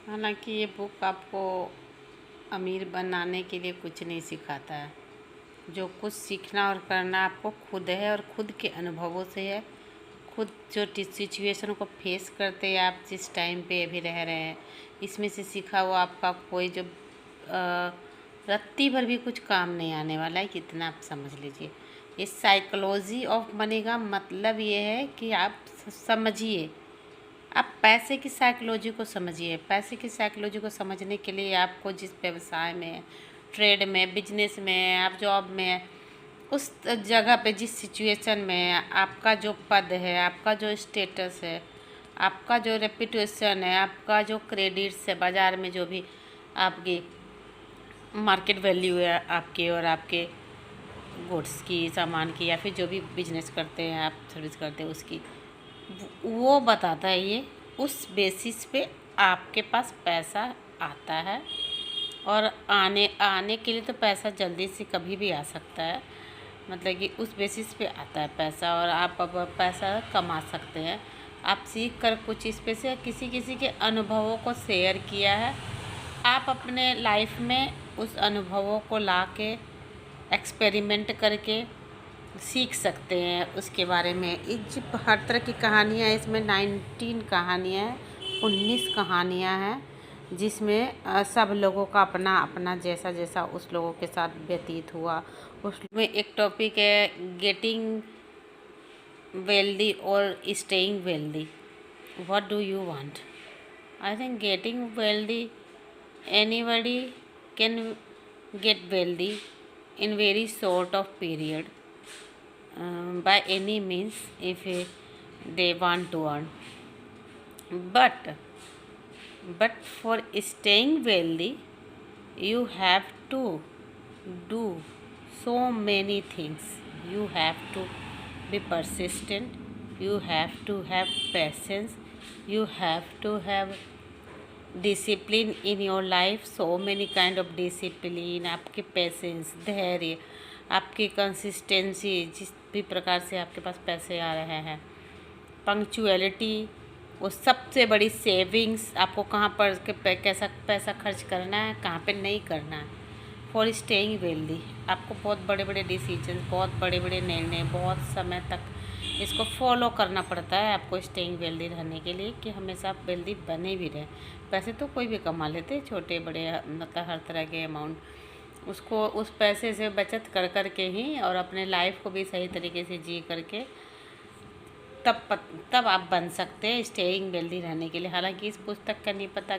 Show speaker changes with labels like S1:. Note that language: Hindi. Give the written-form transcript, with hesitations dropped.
S1: हालांकि ये बुक आपको अमीर बनाने के लिए कुछ नहीं सिखाता है। जो कुछ सीखना और करना आपको खुद है और खुद के अनुभवों से है। खुद जो सिचुएशन को फेस करते हैं आप जिस टाइम पे अभी रह रहे हैं, इसमें से सीखा हुआ आपका कोई जो रत्ती भर भी कुछ काम नहीं आने वाला है, कितना आप समझ लीजिए। ये साइकोलॉजी ऑफ मनी का मतलब ये है कि आप समझिए, आप पैसे की साइकोलॉजी को समझिए। पैसे की साइकोलॉजी को समझने के लिए आपको जिस व्यवसाय में, ट्रेड में, बिजनेस में, आप जॉब में, उस जगह पे जिस सिचुएशन में आपका जो पद है, आपका जो स्टेटस है, आपका जो रेपुटेशन है, आपका जो क्रेडिट्स है, बाज़ार में जो भी आपकी मार्केट वैल्यू है आपके और आपके गुड्स की, सामान की, या फिर जो भी बिजनेस करते हैं आप, सर्विस करते हैं, उसकी वो बताता है ये। उस बेसिस पे आपके पास पैसा आता है, और आने आने के लिए तो पैसा जल्दी से कभी भी आ सकता है, मतलब कि उस बेसिस पे आता है पैसा, और आप अब पैसा कमा सकते हैं। आप सीख कर कुछ इस पे से किसी किसी के अनुभवों को शेयर किया है, आप अपने लाइफ में उस अनुभवों को ला के एक्सपेरिमेंट करके सीख सकते हैं उसके बारे में। इस हर तरह की कहानियाँ, इसमें 19 कहानियाँ हैं, 19 कहानियाँ हैं, जिसमें सब लोगों का अपना अपना जैसा जैसा उस लोगों के साथ व्यतीत हुआ। उसमें एक टॉपिक है गेटिंग वेल्दी और staying wealthy, what do you want. I think getting wealthy, anybody can get wealthy in very short of period, by any means, if they want to earn. But for staying wealthy, you have to do so many things. You have to be persistent, you have to have patience, you have to have discipline in your life. So many kind of discipline, आपके पेशेंस, धैर्य, आपकी कंसिस्टेंसी, जिस भी प्रकार से आपके पास पैसे आ रहे हैं, पंक्चुअलिटी, वो सबसे बड़ी सेविंग्स, आपको कहाँ पर कैसा पैसा खर्च करना है, कहाँ पे नहीं करना है। फॉर स्टेइंग वेल्दी, आपको बहुत बड़े बड़े डिसीजन, बहुत बड़े बड़े निर्णय, बहुत समय तक इसको फॉलो करना पड़ता है आपको स्टेइंग वेल्दी रहने के लिए, कि हमेशा आप वेल्दी बने भी रहें। पैसे तो कोई भी कमा लेते, छोटे बड़े, मतलब हर तरह के अमाउंट, उसको उस पैसे से बचत कर कर के ही, और अपने लाइफ को भी सही तरीके से जी करके तब आप बन सकते हैं स्टेइंग वेल्दी रहने के लिए। हालांकि इस पुस्तक का नहीं पता